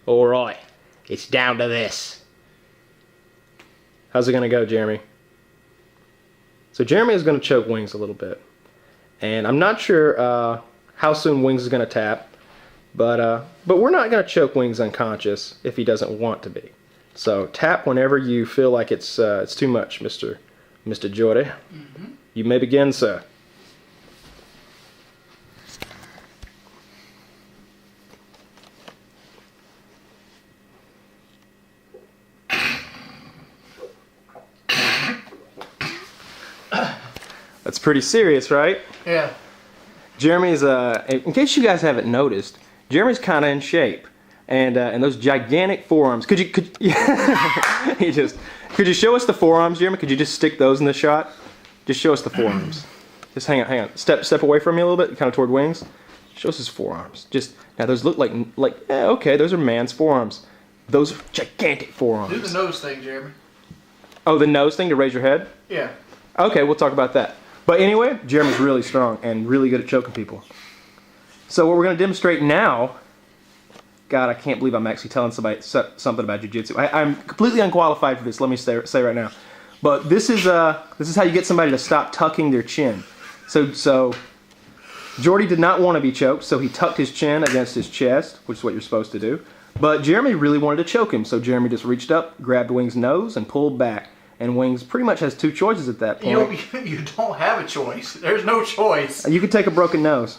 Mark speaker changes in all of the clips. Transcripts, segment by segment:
Speaker 1: Alright, it's down to this. How's it gonna go, Jeremy? So Jeremy is gonna choke Wings a little bit. And I'm not sure how soon Wings is gonna tap, but we're not gonna choke Wings unconscious if he doesn't want to be. So tap whenever you feel like it's too much, Mr. Jordy. Mm-hmm. You may begin, sir. That's pretty serious, right?
Speaker 2: Yeah.
Speaker 1: Jeremy's, in case you guys haven't noticed, Jeremy's kind of in shape. And those gigantic forearms, could you show us the forearms, Jeremy? Could you just stick those in the shot? Just show us the forearms. Just hang on. Step away from me a little bit, kind of toward Wings. Show us his forearms. Now those look like okay, those are man's forearms. Those are gigantic forearms.
Speaker 2: Do the nose thing, Jeremy.
Speaker 1: Oh, the nose thing to raise your head?
Speaker 2: Yeah.
Speaker 1: Okay, we'll talk about that. But anyway, Jeremy's really strong and really good at choking people. So what we're going to demonstrate now, God, I can't believe I'm actually telling somebody something about jiu-jitsu. I'm completely unqualified for this, let me say right now. But this is how you get somebody to stop tucking their chin. So Jordy did not want to be choked, so he tucked his chin against his chest, which is what you're supposed to do. But Jeremy really wanted to choke him, so Jeremy just reached up, grabbed Wings' nose, and pulled back. And Wings pretty much has two choices at that point.
Speaker 2: You don't have a choice. There's no choice.
Speaker 1: You could take a broken nose.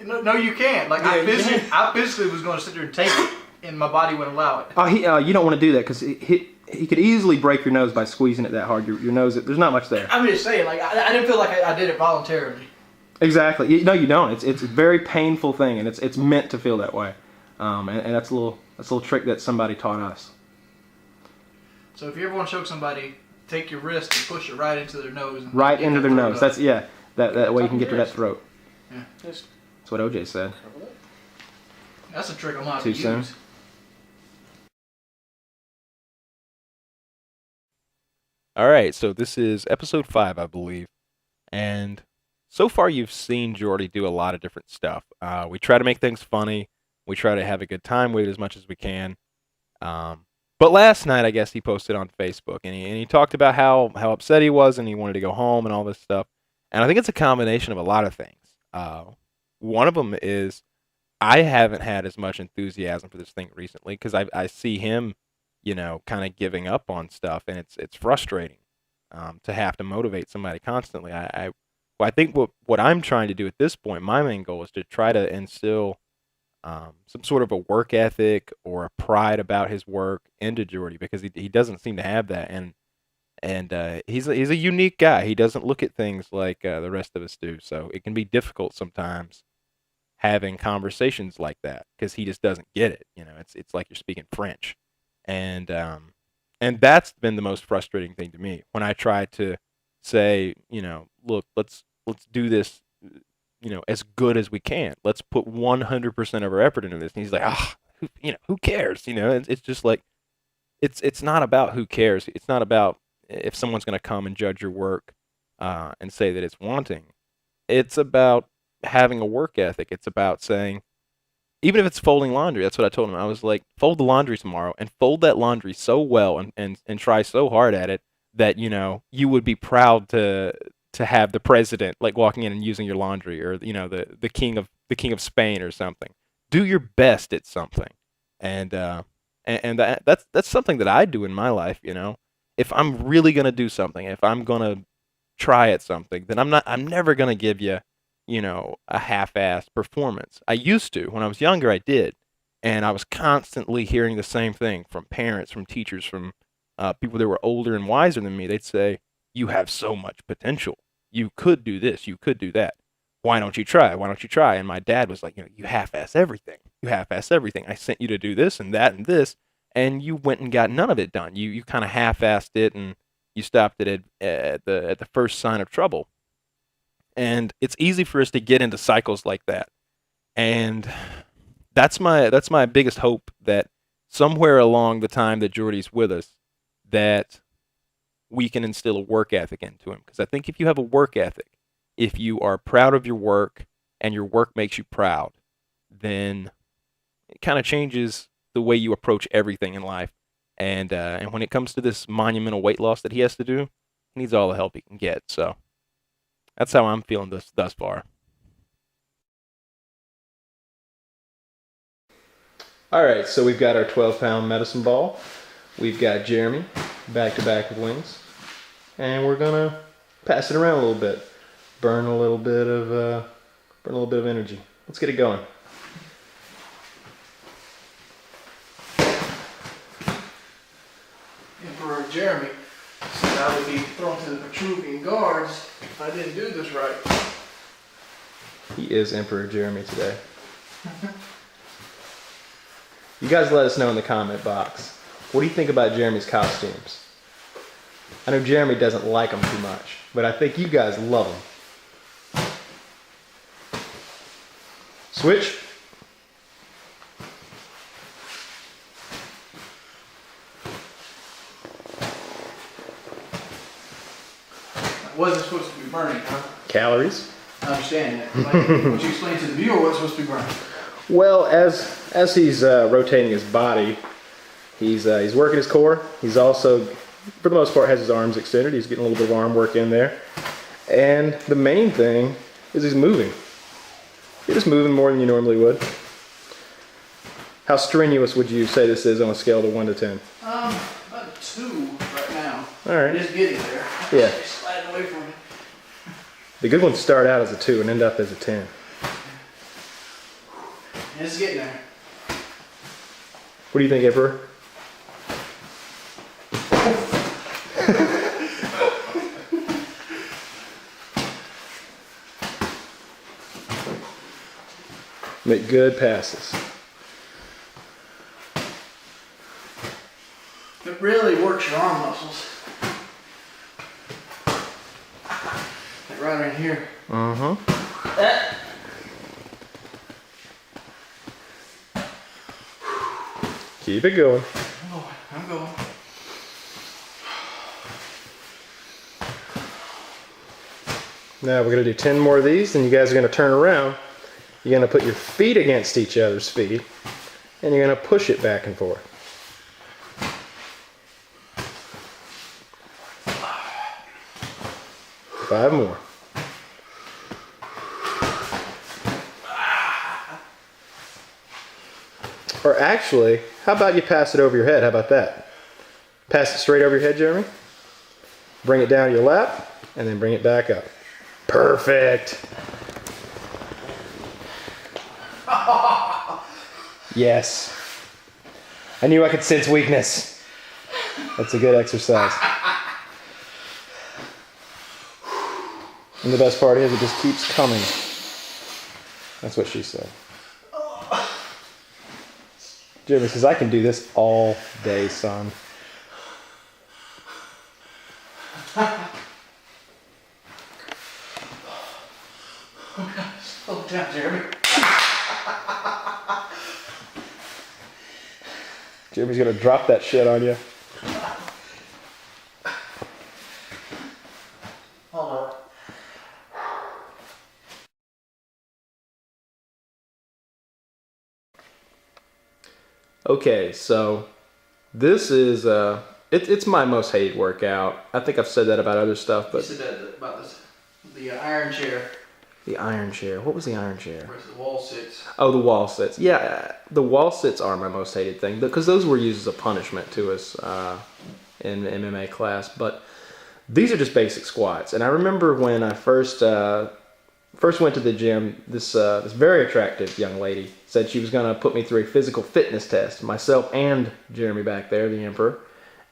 Speaker 2: No, you can't. Like
Speaker 1: Yeah,
Speaker 2: I physically was going to sit there and take it, and my body wouldn't allow it.
Speaker 1: You don't want to do that because he could easily break your nose by squeezing it that hard. Your nose, there's not much there.
Speaker 2: I'm just saying, like I didn't feel like I did it voluntarily.
Speaker 1: Exactly. No, you don't. It's a very painful thing, and it's meant to feel that way. And that's a little trick that somebody taught us.
Speaker 2: So if you ever want to choke somebody, take your wrist and push it right into their nose.
Speaker 1: Right into their nose. That's that way you can get to that throat.
Speaker 2: Yeah.
Speaker 1: That's what OJ said.
Speaker 2: That's a trick I'm not
Speaker 1: Too soon?
Speaker 2: use.
Speaker 3: Alright, so this is episode 5, I believe. And so far you've seen Jordy do a lot of different stuff. We try to make things funny. We try to have a good time with it as much as we can. But last night, I guess he posted on Facebook, and he talked about how upset he was and he wanted to go home and all this stuff. And I think it's a combination of a lot of things. One of them is I haven't had as much enthusiasm for this thing recently because I see him, kind of giving up on stuff, and it's frustrating to have to motivate somebody constantly. I think what I'm trying to do at this point, my main goal is to try to instill some sort of a work ethic or a pride about his work into Jordy because he doesn't seem to have that, and he's a unique guy. He doesn't look at things like the rest of us do, so it can be difficult sometimes having conversations like that because he just doesn't get it. It's like you're speaking French, and that's been the most frustrating thing to me when I try to say, look, let's do this. As good as we can. Let's put 100% of our effort into this. And he's like, who cares? It's just like, it's not about who cares. It's not about if someone's going to come and judge your work and say that it's wanting. It's about having a work ethic. It's about saying, even if it's folding laundry, that's what I told him. I was like, fold the laundry tomorrow and fold that laundry so well and try so hard at it that, you would be proud to have the president like walking in and using your laundry, or the king of Spain or something. Do your best at something, and that's something that I do in my life. If I'm really gonna do something, if I'm gonna try at something, then I'm never gonna give you a half-assed performance. I used to when I was younger. I did, and I was constantly hearing the same thing from parents, from teachers, from people that were older and wiser than me. They'd say, "You have so much potential. You could do this. You could do that. Why don't you try? Why don't you try?" And my dad was like, you half-ass everything. You half-ass everything. I sent you to do this and that and this, and you went and got none of it done. You kind of half-assed it, and you stopped it at the first sign of trouble. And it's easy for us to get into cycles like that. And that's my biggest hope, that somewhere along the time that Jordy's with us, that we can instill a work ethic into him. Because I think if you have a work ethic, if you are proud of your work and your work makes you proud, then it kind of changes the way you approach everything in life. And when it comes to this monumental weight loss that he has to do, he needs all the help he can get. So that's how I'm feeling this thus far.
Speaker 1: All right, so we've got our 12-pound medicine ball. We've got Jeremy back to back with wings, and we're gonna pass it around a little bit, burn a little bit of energy. Let's get it going.
Speaker 2: Emperor Jeremy said I would be thrown to the Petruvian guards if I didn't do this right.
Speaker 1: He is Emperor Jeremy today. You guys let us know in the comment box. What do you think about Jeremy's costumes? I know Jeremy doesn't like them too much, but I think you guys love them. Switch.
Speaker 2: It wasn't supposed to be burning, huh?
Speaker 1: Calories.
Speaker 2: I understand that. Like, would you explain to the viewer what's supposed to be burning?
Speaker 1: Well, as he's rotating his body, he's working his core. He's also, for the most part, has his arms extended. He's getting a little bit of arm work in there. And the main thing is he's moving. You're just moving more than you normally would. How strenuous would you say this is on a scale of 1 to 10?
Speaker 2: About a 2 right now.
Speaker 1: All right.
Speaker 2: Just getting there.
Speaker 1: Yeah.
Speaker 2: Just sliding away from it.
Speaker 1: The good ones start out as a 2 and end up as a 10.
Speaker 2: It's getting there.
Speaker 1: What do you think, Emperor? Make good passes.
Speaker 2: It really works your arm muscles. Like right in here.
Speaker 1: Uh-huh.
Speaker 2: That.
Speaker 1: Keep it going.
Speaker 2: I'm going.
Speaker 1: Now we're going to do 10 more of these, and you guys are going to turn around. You're going to put your feet against each other's feet, and you're going to push it back and forth. Five more. Or actually, how about you pass it over your head? How about that? Pass it straight over your head, Jeremy. Bring it down to your lap, and then bring it back up. Perfect. Yes. I knew I could sense weakness. That's a good exercise. And the best part is it just keeps coming. That's what she said. Jeremy says, I can do this all day, son.
Speaker 2: Slow down, Jeremy.
Speaker 1: Jeremy's gonna drop that shit on you.
Speaker 2: Hold on.
Speaker 1: Okay, so this is it's my most hated workout. I think I've said that about other stuff,
Speaker 2: You
Speaker 1: but
Speaker 2: said that about this, the iron chair
Speaker 1: the iron chair. What was the iron chair?
Speaker 2: versus the wall sits.
Speaker 1: Oh, the wall sits. Yeah, the wall sits are my most hated thing because those were used as a punishment to us in MMA class. But these are just basic squats. And I remember when I first went to the gym, this very attractive young lady said she was going to put me through a physical fitness test, myself and Jeremy back there, the Emperor.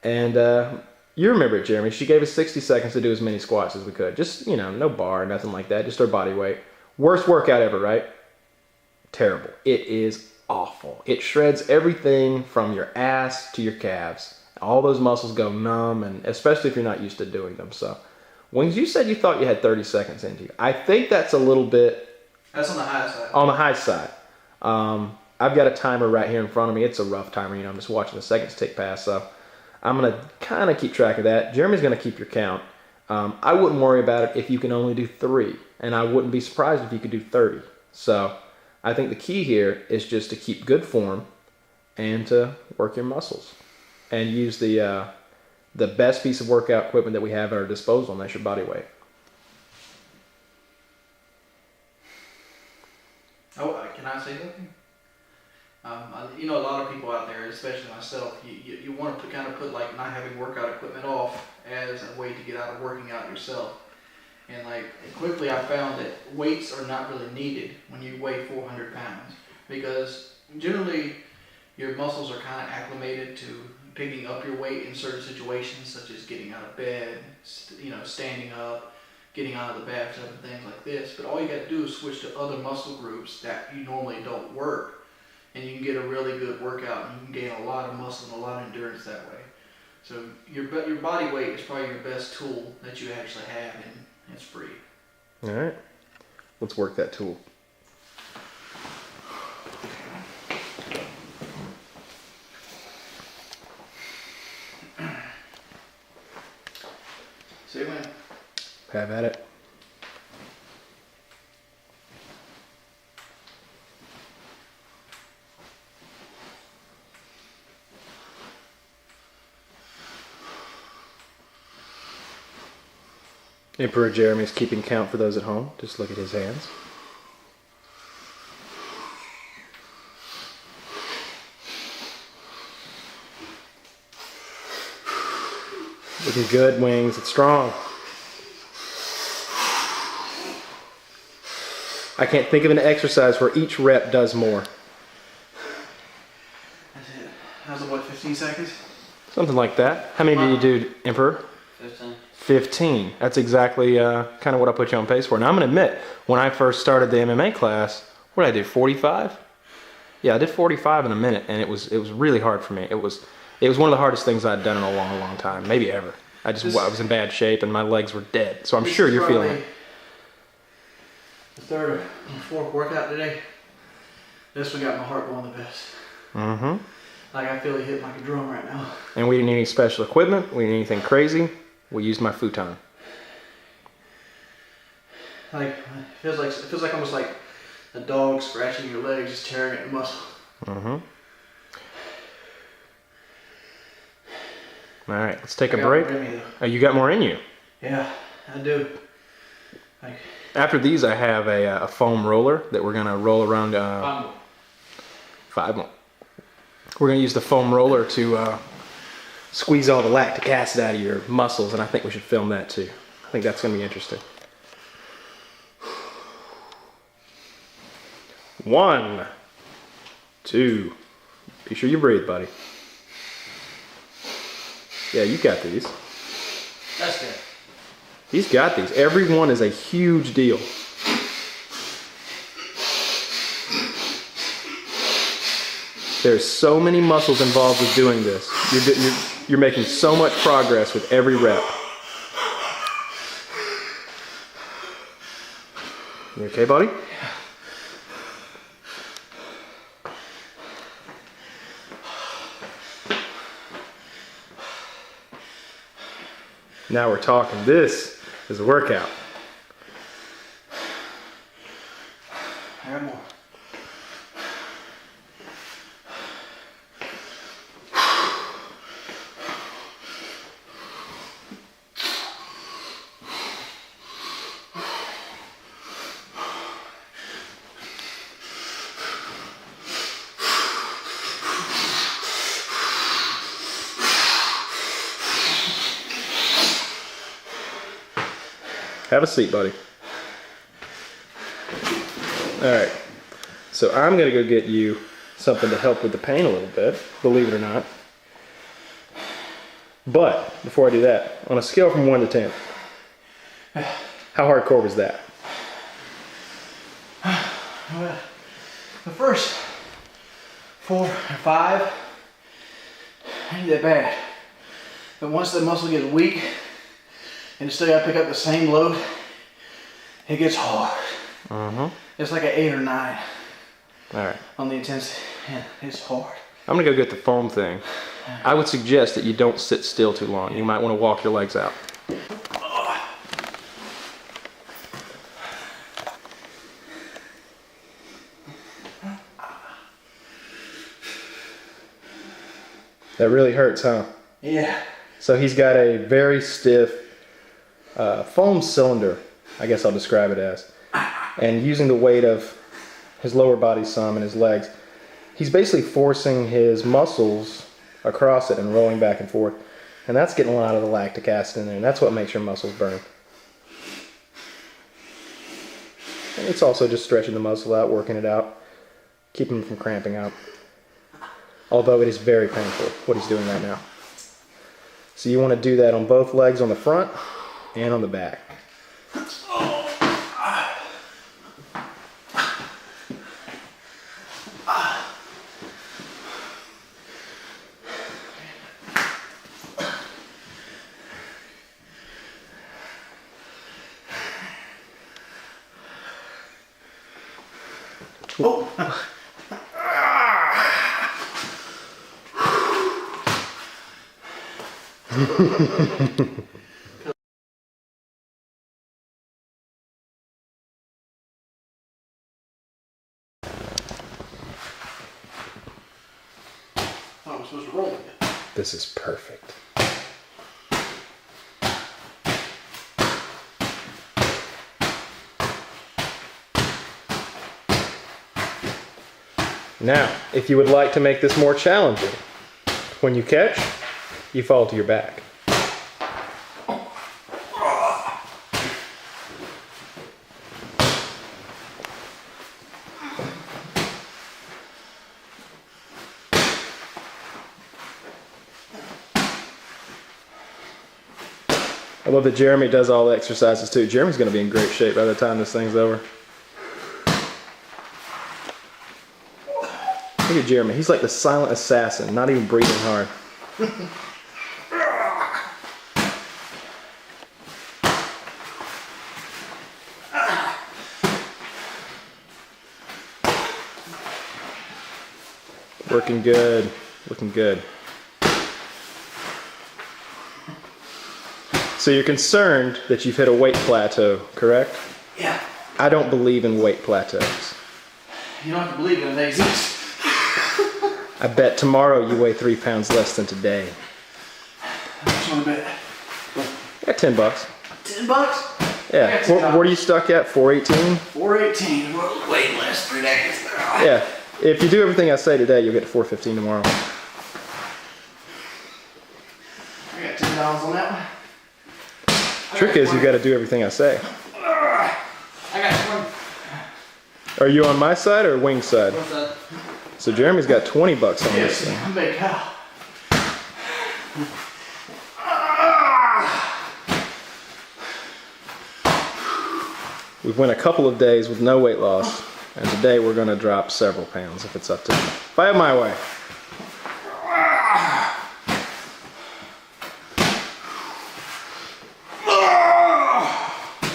Speaker 1: And you remember it, Jeremy. She gave us 60 seconds to do as many squats as we could. Just, no bar, nothing like that. Just our body weight. Worst workout ever, right? Terrible. It is awful. It shreds everything from your ass to your calves. All those muscles go numb, and especially if you're not used to doing them. So when you said you thought you had 30 seconds into you, I think that's a little bit...
Speaker 2: That's on the high side.
Speaker 1: On the high side. I've got a timer right here in front of me. It's a rough timer. I'm just watching the seconds tick past, so I'm going to kind of keep track of that. Jeremy's going to keep your count. I wouldn't worry about it if you can only do 3, and I wouldn't be surprised if you could do 30. So I think the key here is just to keep good form and to work your muscles. And use the best piece of workout equipment that we have at our disposal, and that's your body weight.
Speaker 2: Oh, can I say something? You know, a lot of people out there, especially myself, you want to kind of put like not having workout equipment off as a way to get out of working out yourself. And like quickly I found that weights are not really needed when you weigh 400 pounds, because generally your muscles are kind of acclimated to picking up your weight in certain situations, such as getting out of bed, you know, standing up, getting out of the bathtub and things like this. But all you got to do is switch to other muscle groups that you normally don't work, and you can get a really good workout, and you can gain a lot of muscle and a lot of endurance that way. So your body weight is probably your best tool that you actually have, and it's free.
Speaker 1: All right, let's work that tool.
Speaker 2: See when.
Speaker 1: Have at it. Emperor Jeremy's keeping count for those at home. Just look at his hands. Looking good, wings. It's strong. I can't think of an exercise where each rep does more.
Speaker 2: That's it. How's it, what, 15 seconds?
Speaker 1: Something like that. How many did you do, Emperor?
Speaker 2: 15.
Speaker 1: 15. That's exactly kind of what I put you on pace for. Now I'm going to admit, when I first started the MMA class, what did I do, 45? Yeah, I did 45 in a minute, and it was really hard for me. It was one of the hardest things I'd done in a long, long time, maybe ever. I was in bad shape, and my legs were dead. So I'm sure you're feeling it.
Speaker 2: The third or fourth workout today. This one got my heart going the best.
Speaker 1: Mm-hmm.
Speaker 2: Like I feel it hitting like a drum right now.
Speaker 1: And we didn't need any special equipment. We didn't need anything crazy. We used my futon.
Speaker 2: Like it feels like almost like a dog scratching your legs, just tearing at the muscle.
Speaker 1: Mm-hmm. All right, let's take a break. Oh, you got more in you?
Speaker 2: Yeah, I do. Like
Speaker 1: after these, I have a foam roller that we're gonna roll around. 5 more. We're gonna use the foam roller to squeeze all the lactic acid out of your muscles, and I think we should film that too. I think that's gonna be interesting. 1, 2. Be sure you breathe, buddy. Yeah, you got these.
Speaker 2: that's good.
Speaker 1: He's got these. Every one is a huge deal. There's so many muscles involved with doing this. You're making so much progress with every rep. You okay, buddy? Now we're talking. This is a workout.
Speaker 2: I got more.
Speaker 1: Have a seat, buddy. All right. So I'm going to go get you something to help with the pain a little bit, believe it or not. But before I do that, on a scale from 1 to 10, how hardcore was that?
Speaker 2: The first 4 or 5 ain't that bad. But once the muscle gets weak, and you still gotta pick up the same load, it gets hard.
Speaker 1: Mm-hmm.
Speaker 2: It's like an 8 or 9
Speaker 1: All right.
Speaker 2: on the intensity. Yeah, it's hard.
Speaker 1: I'm gonna go get the foam thing. I would suggest that you don't sit still too long. You might want to walk your legs out. That really hurts, huh?
Speaker 2: Yeah.
Speaker 1: So he's got a very stiff foam cylinder, I guess I'll describe it as. And using the weight of his lower body some and his legs, he's basically forcing his muscles across it and rolling back and forth. And that's getting a lot of the lactic acid in there, and that's what makes your muscles burn. And it's also just stretching the muscle out, working it out, keeping him from cramping out. Although it is very painful, what he's doing right now. So you want to do that on both legs on the front and on the back.
Speaker 2: Oh. I'm supposed to roll it.
Speaker 1: This is perfect. Now, if you would like to make this more challenging, when you catch, you fall to your back. I love that Jeremy does all the exercises too. Jeremy's going to be in great shape by the time this thing's over. Look at Jeremy. He's like the silent assassin, not even breathing hard. Working good. Looking good. So you're concerned that you've hit a weight plateau, correct?
Speaker 2: Yeah.
Speaker 1: I don't believe in weight plateaus.
Speaker 2: You don't have to believe it, they exist.
Speaker 1: I bet tomorrow you weigh 3 pounds less than today.
Speaker 2: How much on a bet?
Speaker 1: Yeah, $10.
Speaker 2: $10?
Speaker 1: Yeah. What are you stuck at? 418?
Speaker 2: 418. Well, way less 3 days.
Speaker 1: Yeah. If you do everything I say today, you'll get to 415 tomorrow.
Speaker 2: I got $10 on that one.
Speaker 1: Trick is you got to do everything I say.
Speaker 2: I got 20.
Speaker 1: Are you on my side or Wing's side?
Speaker 2: What's that?
Speaker 1: So Jeremy's got 20 bucks on this thing.
Speaker 2: I'm big cow.
Speaker 1: We've went a couple of days with no weight loss, and today we're going to drop several pounds if it's up to me. If I have my way.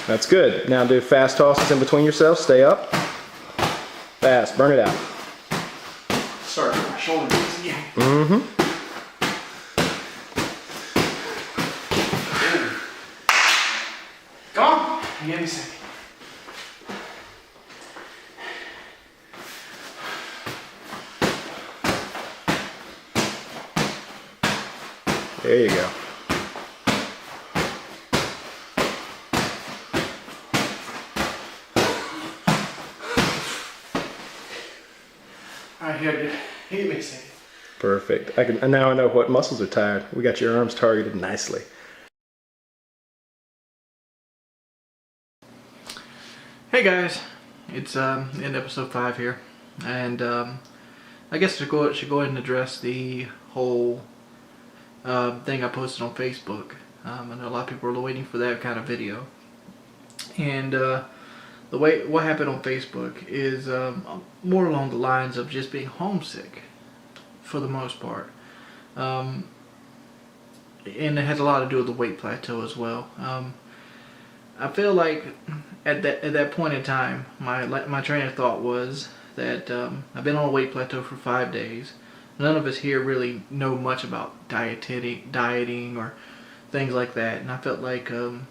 Speaker 1: That's good. Now do fast tosses in between yourselves. Stay up. Fast. Burn it out.
Speaker 2: Start with my shoulder blades again.
Speaker 1: Mm-hmm.
Speaker 2: Come on. Give me a second.
Speaker 1: There you go.
Speaker 2: Alright, here, give me a second.
Speaker 1: Perfect. And now I know what muscles are tired. We got your arms targeted nicely.
Speaker 2: Hey guys, it's in episode 5 here, and I guess I should go ahead and address the whole thing I posted on Facebook. I know a lot of people are waiting for that kind of video, and what happened on Facebook is more along the lines of just being homesick for the most part, and it has a lot to do with the weight plateau as well. I feel like at that point in time, my train of thought was that I've been on a weight plateau for 5 days. None of us here really know much about dieting or things like that, and I felt like going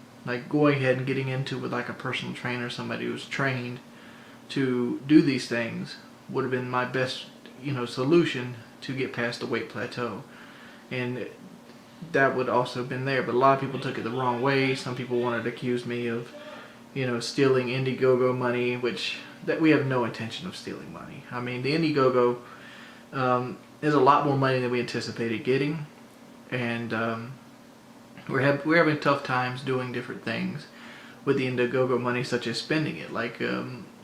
Speaker 2: ahead and getting into with like a personal trainer, somebody who's trained to do these things, would have been my best solution to get past the weight plateau. and that would also have been there. But a lot of people took it the wrong way. Some people wanted to accuse me of, you know, stealing Indiegogo money, which that we have no intention of stealing money. I mean, the Indiegogo is a lot more money than we anticipated getting, and we're having tough times doing different things with the Indiegogo money, such as spending it. Like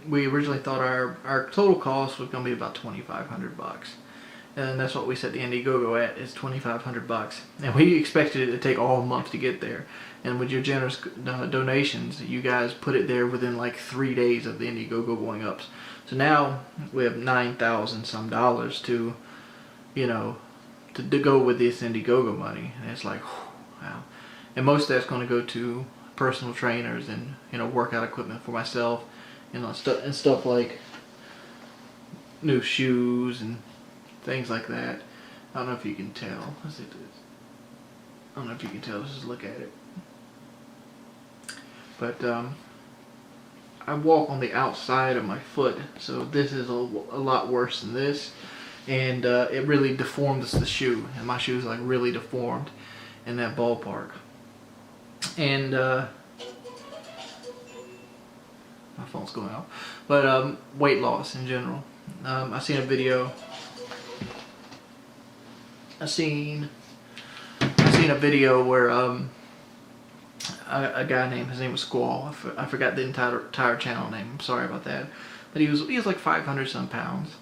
Speaker 2: we originally thought our total cost was going to be about $2,500, and that's what we set the Indiegogo at, is $2,500, and we expected it to take all month to get there. And with your generous donations, you guys put it there within like 3 days of the Indiegogo going up. So now we have $9,000 some to, you know, to go with this Indiegogo money, and it's like, wow. And most of that's going to go to personal trainers and, you know, workout equipment for myself, you know, stuff like new shoes and things like that. I don't know if you can tell. Let's see. I don't know if you can tell. Let's just look at it. But I walk on the outside of my foot, so this is a lot worse than this, and it really deforms the shoe, and my shoe is like really deformed in that ballpark. And my phone's going off. But weight loss in general. I seen a video. I seen a video where a guy named, his name was Squall. I forgot the entire channel name. I'm sorry about that. But he was like 500 some pounds,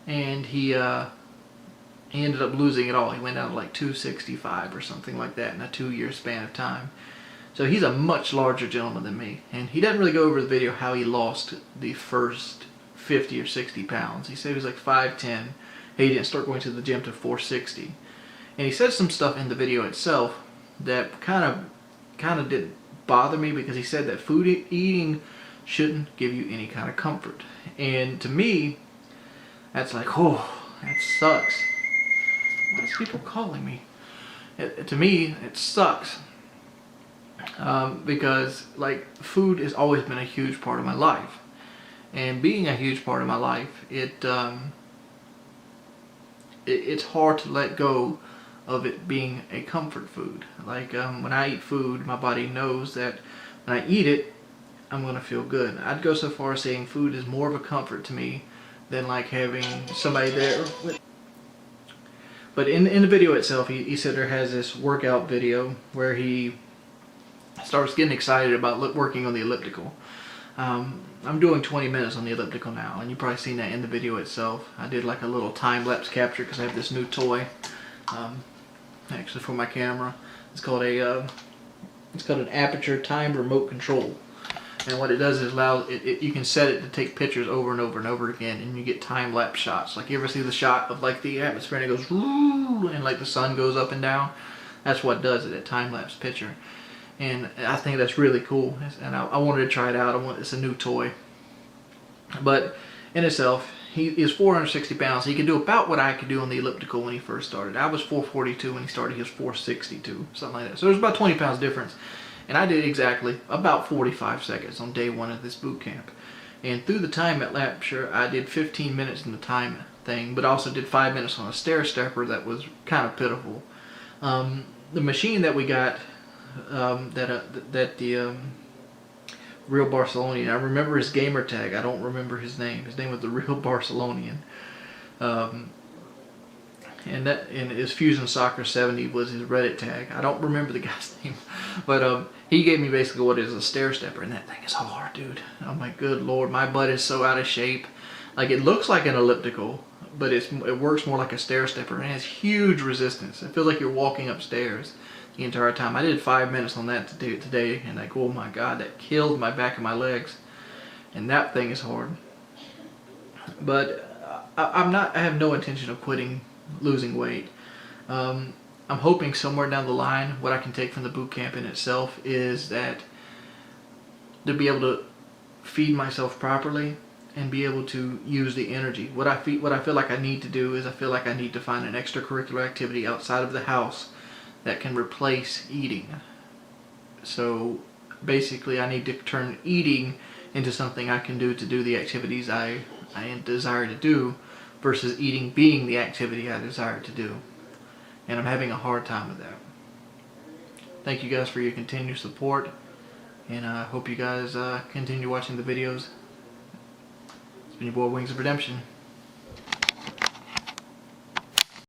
Speaker 2: and he ended up losing it all. He went down to like 265 or something like that in a 2-year span of time. So he's a much larger gentleman than me, and he doesn't really go over the video how he lost the first 50 or 60 pounds. He said he was like 5'10". He didn't start going to the gym to 460, and he said some stuff in the video itself that kind of didn't bother me, because he said that food eating shouldn't give you any kind of comfort. And to me, that's like, oh, that sucks. Why is people calling me? To me, it sucks. Because like food has always been a huge part of my life, and being a huge part of my life, it's hard to let go of it being a comfort food. Like when I eat food, my body knows that when I eat it, I'm gonna feel good. I'd go so far as saying food is more of a comfort to me than like having somebody there. But in the video itself, he said there has this workout video where he starts getting excited about working on the elliptical. I'm doing 20 minutes on the elliptical now, and you've probably seen that in the video itself. I did like a little time-lapse capture because I have this new toy, actually for my camera. It's called an aperture time remote control, and what it does is you can set it to take pictures over and over and over again, and you get time-lapse shots. Like, you ever see the shot of like the atmosphere and it goes and like the sun goes up and down? That's what does it, a time-lapse picture. And I think that's really cool, and I wanted to try it out. It's a new toy, but in itself, he is 460 pounds. So he can do about what I could do on the elliptical when he first started. I was 442 when he started. He was 462, something like that. So there's about 20 pounds difference, and I did exactly about 45 seconds on day 1 of this boot camp. And through the time at Lapture, I did 15 minutes in the time thing, but also did 5 minutes on a stair stepper that was kind of pitiful. The machine that we got. The Real Barcelonian. I remember his gamer tag. I don't remember his name. His name was the Real Barcelonian. And his Fusion Soccer 70 was his Reddit tag. I don't remember the guy's name, but he gave me basically what is a stair stepper, and that thing is hard, dude. Oh my good lord, my butt is so out of shape. Like, it looks like an elliptical, but it works more like a stair stepper, and it has huge resistance. It feels like you're walking upstairs the entire time. I did 5 minutes on that today, and like, oh my god, that killed my back and my legs, and that thing is hard. But I have no intention of quitting losing weight. I'm hoping somewhere down the line, what I can take from the boot camp in itself is that to be able to feed myself properly and be able to use the energy. What I feel like I need to do is I feel like I need to find an extracurricular activity outside of the house that can replace eating. So basically, I need to turn eating into something I can do to do the activities I desire to do, versus eating being the activity I desire to do. and I'm having a hard time with that. Thank you guys for your continued support, and I hope you guys continue watching the videos. It's been your boy Wings of Redemption.